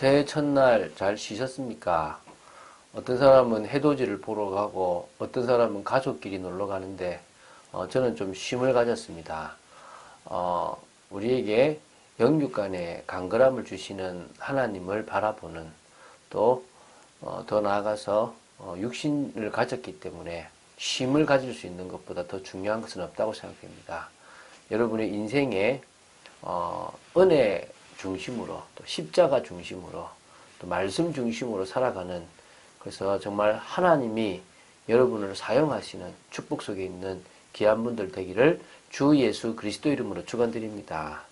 새해 첫날 잘 쉬셨습니까? 어떤 사람은 해돋이를 보러 가고 어떤 사람은 가족끼리 놀러 가는데 저는 좀 쉼을 가졌습니다. 우리에게 영육간의 간결함을 주시는 하나님을 바라보는 또 더 나아가서 육신을 가졌기 때문에 쉼을 가질 수 있는 것보다 더 중요한 것은 없다고 생각됩니다. 여러분의 인생에 은혜 중심으로 또 십자가 중심으로 또 말씀 중심으로 살아가는, 그래서 정말 하나님이 여러분을 사용하시는 축복 속에 있는 귀한 분들 되기를 주 예수 그리스도 이름으로 축원드립니다.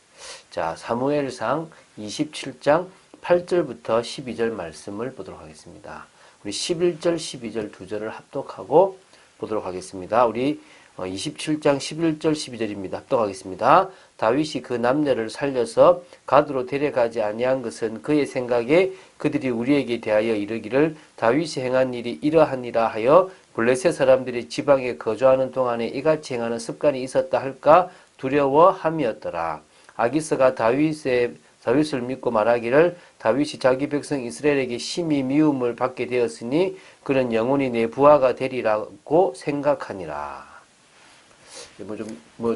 자, 사무엘상 27장 8절부터 12절 말씀을 보도록 하겠습니다. 우리 11절 12절 두 절을 합독하고 보도록 하겠습니다. 우리 27장 11절 12절입니다. 합독하겠습니다. 다윗이 그 남녀를 살려서 가드로 데려가지 아니한 것은 그의 생각에 그들이 우리에게 대하여 이르기를 다윗이 행한 일이 이러하니라 하여 블레셋 사람들이 지방에 거주하는 동안에 이같이 행하는 습관이 있었다 할까 두려워함이었더라. 아기스가 다윗을 믿고 말하기를 다윗이 자기 백성 이스라엘에게 심히 미움을 받게 되었으니 그는 영원히 내 부하가 되리라고 생각하니라.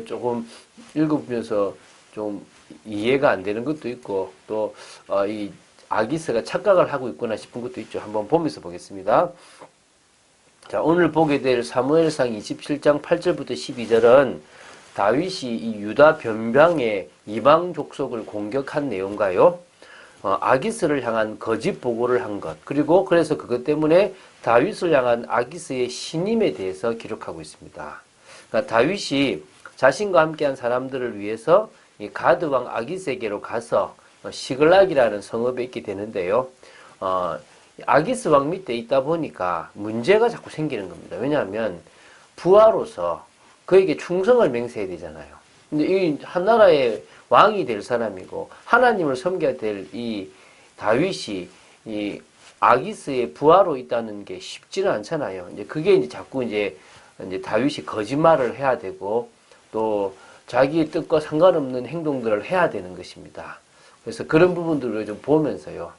조금 읽으면서 좀 이해가 안 되는 것도 있고 또 이 아기스가 착각을 하고 있구나 싶은 것도 있죠. 한번 보면서 보겠습니다. 자, 오늘 보게 될 사무엘상 27장 8절부터 12절은 다윗이 이 유다 변방의 이방 족속을 공격한 내용과요, 아기스를 향한 거짓 보고를 한 것, 그리고 그래서 그것 때문에 다윗을 향한 아기스의 신임에 대해서 기록하고 있습니다. 그러니까 다윗이 자신과 함께한 사람들을 위해서 이 가드 왕 아기스에게로 가서 시글락이라는 성읍에 있게 되는데요. 아기스 왕 밑에 있다 보니까 문제가 자꾸 생기는 겁니다. 왜냐하면 부하로서 그에게 충성을 맹세해야 되잖아요. 근데 이 한 나라의 왕이 될 사람이고 하나님을 섬겨야 될 이 다윗이 이 아기스의 부하로 있다는 게 쉽지는 않잖아요. 이제 그게 이제 자꾸 이제 다윗이 거짓말을 해야 되고 또 자기의 뜻과 상관없는 행동들을 해야 되는 것입니다. 그래서 그런 부분들을 좀 보면서요,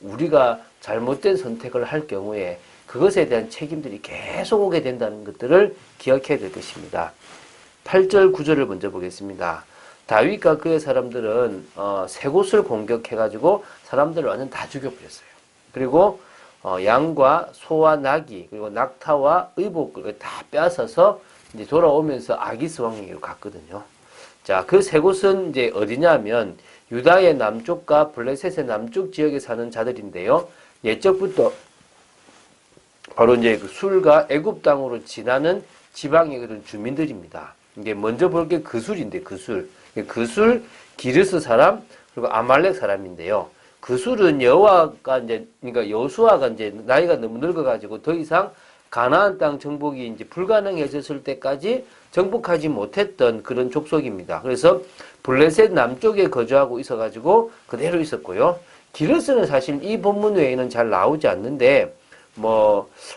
우리가 잘못된 선택을 할 경우에 그것에 대한 책임들이 계속 오게 된다는 것들을 기억해야 될 것입니다. 8절 9절을 먼저 보겠습니다. 다윗과 그의 사람들은 세 곳을 공격해가지고 사람들을 완전 다 죽여버렸어요. 그리고 양과 소와 나귀 그리고 낙타와 의복을 다 빼앗아서 이제 돌아오면서 아기스 왕에게로 갔거든요. 자, 그 세 곳은 이제 어디냐면 유다의 남쪽과 블레셋의 남쪽 지역에 사는 자들인데요. 옛적부터 바로 이제 그 술과 애굽 땅으로 지나는 지방의 그런 주민들입니다. 이게 먼저 볼 게 그술인데 그술, 기르스 사람 그리고 아말렉 사람인데요. 그술은 여호와가 이제 그러니까 여호수아가 이제 나이가 너무 늙어가지고 더 이상 가나안 땅 정복이 이제 불가능해졌을 때까지 정복하지 못했던 그런 족속입니다. 그래서 블레셋 남쪽에 거주하고 있어가지고 그대로 있었고요. 기르스는 사실 이 본문 외에는 잘 나오지 않는데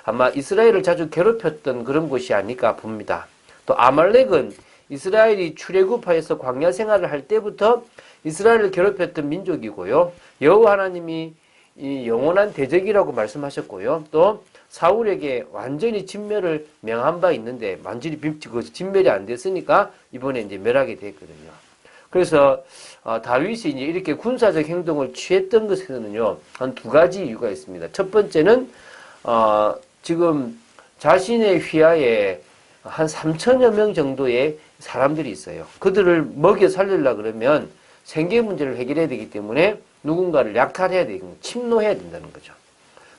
아마 이스라엘을 자주 괴롭혔던 그런 곳이 아닐까 봅니다. 또 아말렉은 이스라엘이 출애굽하여서 광야 생활을 할 때부터 이스라엘을 괴롭혔던 민족이고요. 여호와 하나님이 이 영원한 대적이라고 말씀하셨고요. 또 사울에게 완전히 진멸을 명한 바 있는데 완전히 진멸이 안 됐으니까 이번에 이제 멸하게 됐거든요. 그래서 다윗이 이제 이렇게 군사적 행동을 취했던 것에는요, 한 두 가지 이유가 있습니다. 첫 번째는 지금 자신의 휘하에 한 3천여 명 정도의 사람들이 있어요. 그들을 먹여 살리려고 그러면 생계 문제를 해결해야 되기 때문에 누군가를 약탈해야 되고 침노해야 된다는 거죠.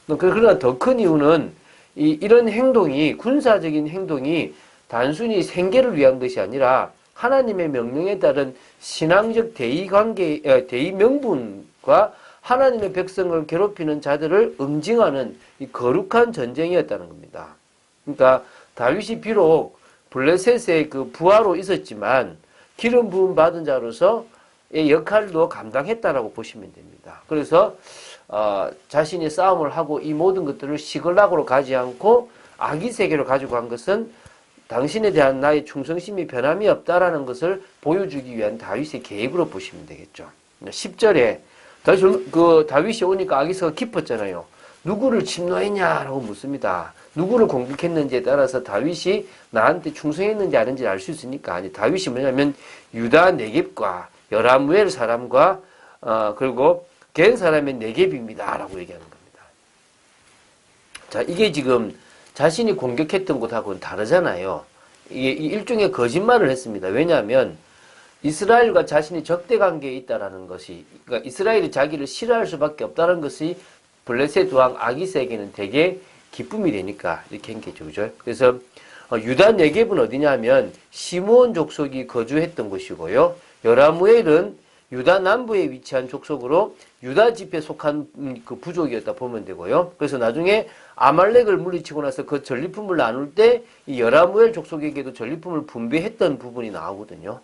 그러나 더 큰 이유는 이런 행동이, 군사적인 행동이 단순히 생계를 위한 것이 아니라 하나님의 명령에 따른 신앙적 대의 명분과 하나님의 백성을 괴롭히는 자들을 응징하는 이 거룩한 전쟁이었다는 겁니다. 그러니까 다윗이 비록 블레셋의 그 부하로 있었지만 기름 부음 받은 자로서 의 역할도 감당했다라고 보시면 됩니다. 그래서 자신이 싸움을 하고 이 모든 것들을 시글락으로 가지 않고 아기세계로 가지고 간 것은 당신에 대한 나의 충성심이 변함이 없다라는 것을 보여주기 위한 다윗의 계획으로 보시면 되겠죠. 10절에 다시 다윗이 오니까 아기스가 깊었잖아요. 누구를 침노했냐라고 묻습니다. 누구를 공격했는지에 따라서 다윗이 나한테 충성했는지 아닌지 알 수 있으니까. 아니, 다윗이 뭐냐면 유다 네겝과 여라무엘 사람과 그리고 겐 사람의 네겝입니다라고 얘기하는 겁니다. 자, 이게 지금 자신이 공격했던 곳하고는 다르잖아요. 이게 일종의 거짓말을 했습니다. 왜냐하면 이스라엘과 자신이 적대 관계에 있다라는 것이, 그러니까 이스라엘이 자기를 싫어할 수밖에 없다는 것이 블레셋 왕 아기스에게는 되게 기쁨이 되니까 이렇게 한 게죠, 그죠? 그래서 유다 네겝은 어디냐면 시므온 족속이 거주했던 곳이고요. 여라무엘은 유다 남부에 위치한 족속으로 유다 집에 속한 그 부족이었다 보면 되고요. 그래서 나중에 아말렉을 물리치고 나서 그 전리품을 나눌 때 이 여라무엘 족속에게도 전리품을 분배했던 부분이 나오거든요.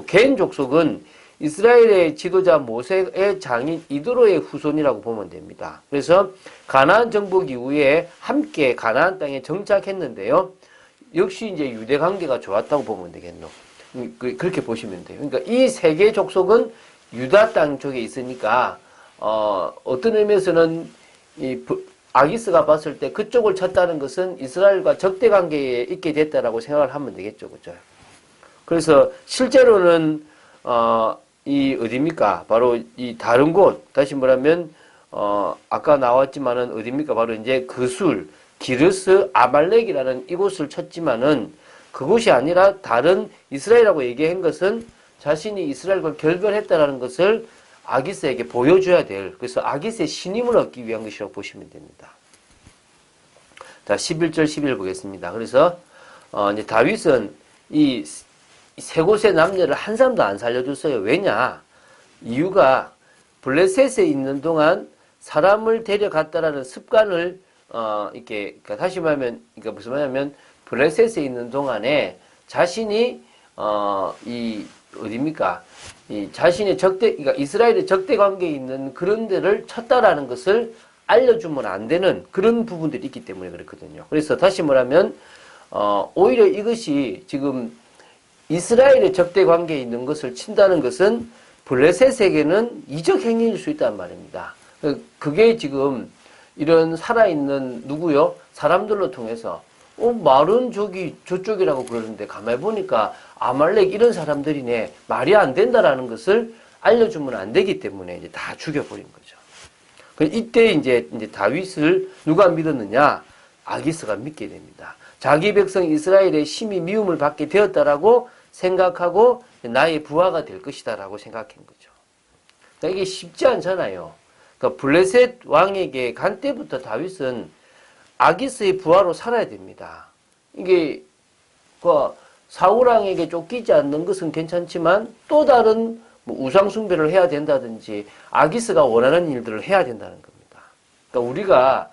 겐 족속은 이스라엘의 지도자 모세의 장인 이드로의 후손이라고 보면 됩니다. 그래서 가나안 정복 이후에 함께 가나안 땅에 정착했는데요. 역시 이제 유대 관계가 좋았다고 보면 되겠노. 그렇게 보시면 돼요. 그러니까 이 세 개 족속은 유다 땅 쪽에 있으니까 어떤 의미에서는 아기스가 봤을 때 그쪽을 쳤다는 것은 이스라엘과 적대 관계에 있게 됐다라고 생각을 하면 되겠죠, 그죠? 그래서 실제로는 이 어디입니까? 바로 이 다른 곳, 다시 말하면 아까 나왔지만은 어디입니까? 바로 이제 그술, 기르스, 아말렉이라는 이곳을 쳤지만은 그곳이 아니라 다른 이스라엘이라고 얘기한 것은 자신이 이스라엘과 결별했다라는 것을 아기스에게 보여줘야 될, 그래서 아기스의 신임을 얻기 위한 것이라고 보시면 됩니다. 자, 11절 12절 보겠습니다. 그래서 이제 다윗은 이 세 곳의 남녀를 한 사람도 안 살려줬어요. 왜냐? 이유가 블레셋에 있는 동안 사람을 데려갔다라는 습관을 이렇게, 그러니까 다시 말하면, 그러니까 무슨 말이냐면 블레셋에 있는 동안에 자신이 이 어디입니까? 이 자신의 그러니까 이스라엘의 적대 관계에 있는 그런 데를 쳤다라는 것을 알려주면 안 되는 그런 부분들이 있기 때문에 그렇거든요. 그래서 다시 말하면 오히려 이것이 지금 이스라엘의 적대 관계에 있는 것을 친다는 것은 블레셋에게는 이적 행위일 수 있단 말입니다. 그게 지금 이런 살아있는 누구요? 사람들로 통해서 말은 저쪽이라고 그러는데 가만히 보니까 아말렉 이런 사람들이네. 말이 안 된다라는 것을 알려주면 안 되기 때문에 이제 다 죽여버린 거죠. 이때 이제 다윗을 누가 믿었느냐? 아기스가 믿게 됩니다. 자기 백성 이스라엘의 심히 미움을 받게 되었다라고 생각하고 나의 부하가 될 것이다라고 생각한 거죠. 그러니까 이게 쉽지 않잖아요. 그러니까 블레셋 왕에게 간 때부터 다윗은 아기스의 부하로 살아야 됩니다. 이게 사울 왕에게 쫓기지 않는 것은 괜찮지만 또 다른 우상 숭배를 해야 된다든지 아기스가 원하는 일들을 해야 된다는 겁니다. 그러니까 우리가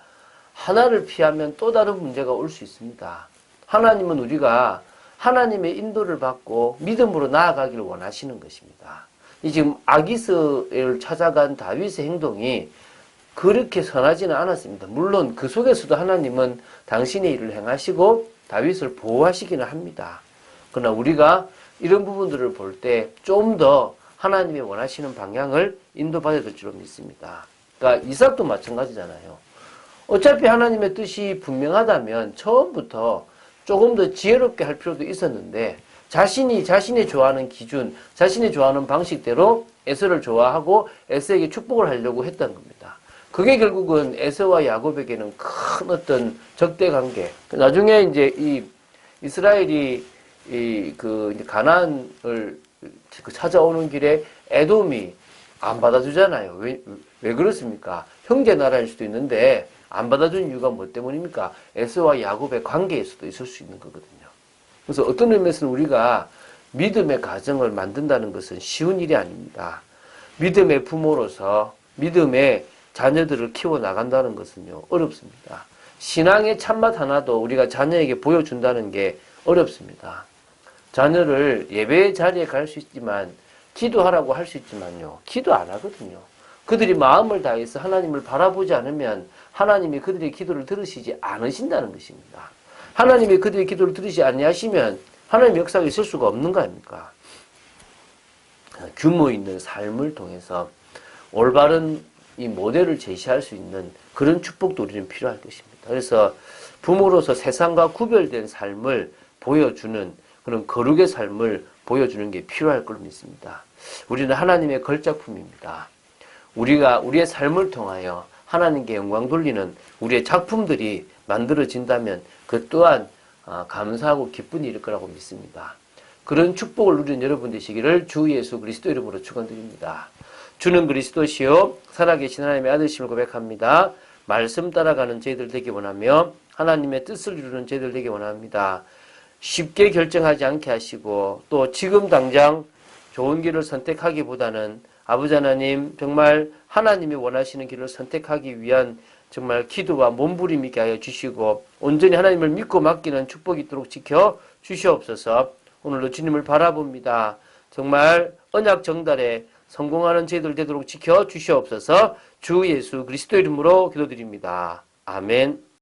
하나를 피하면 또 다른 문제가 올 수 있습니다. 하나님은 우리가 하나님의 인도를 받고 믿음으로 나아가기를 원하시는 것입니다. 이 지금 아기스를 찾아간 다윗의 행동이 그렇게 선하지는 않았습니다. 물론 그 속에서도 하나님은 당신의 일을 행하시고 다윗을 보호하시기는 합니다. 그러나 우리가 이런 부분들을 볼 때 좀 더 하나님이 원하시는 방향을 인도받아야 될 줄로 믿습니다. 그러니까 이삭도 마찬가지잖아요. 어차피 하나님의 뜻이 분명하다면 처음부터 조금 더 지혜롭게 할 필요도 있었는데 자신이 좋아하는 기준, 자신이 좋아하는 방식대로 에서를 좋아하고 에서에게 축복을 하려고 했던 겁니다. 그게 결국은 에서와 야곱에게는 큰 어떤 적대 관계. 나중에 이제 이 이스라엘이 이제 가나안을 찾아오는 길에 에돔이 안 받아주잖아요. 왜 그렇습니까? 형제 나라일 수도 있는데 안 받아준 이유가 뭐 때문입니까? 에서와 야곱의 관계에서도 있을 수 있는 거거든요. 그래서 어떤 의미에서는 우리가 믿음의 가정을 만든다는 것은 쉬운 일이 아닙니다. 믿음의 부모로서 믿음의 자녀들을 키워나간다는 것은요, 어렵습니다. 신앙의 참맛 하나도 우리가 자녀에게 보여준다는 게 어렵습니다. 자녀를 예배의 자리에 갈 수 있지만, 기도하라고 할 수 있지만요, 기도 안 하거든요. 그들이 마음을 다해서 하나님을 바라보지 않으면 하나님이 그들의 기도를 들으시지 않으신다는 것입니다. 하나님이 그들의 기도를 들으시지 아니하시면 하나님의 역사가 있을 수가 없는 거 아닙니까? 규모 있는 삶을 통해서 올바른 이 모델을 제시할 수 있는 그런 축복도 우리는 필요할 것입니다. 그래서 부모로서 세상과 구별된 삶을 보여주는 그런 거룩의 삶을 보여주는 게 필요할 걸로 믿습니다. 우리는 하나님의 걸작품입니다. 우리의 삶을 통하여 하나님께 영광 돌리는 우리의 작품들이 만들어진다면 그 또한 감사하고 기쁜 일일 거라고 믿습니다. 그런 축복을 누리는 여러분 되시기를 주 예수 그리스도 이름으로 축원드립니다. 주는 그리스도시요 살아계신 하나님의 아들심을 고백합니다. 말씀 따라가는 저희들 되기 원하며 하나님의 뜻을 이루는 저희들 되기 원합니다. 쉽게 결정하지 않게 하시고 또 지금 당장 좋은 길을 선택하기보다는 아버지 하나님 정말 하나님이 원하시는 길을 선택하기 위한 정말 기도와 몸부림 있게 하여 주시고 온전히 하나님을 믿고 맡기는 축복이 있도록 지켜 주시옵소서. 오늘도 주님을 바라봅니다. 정말 언약 정달에 성공하는 저희들 되도록 지켜 주시옵소서. 주 예수 그리스도 이름으로 기도드립니다. 아멘.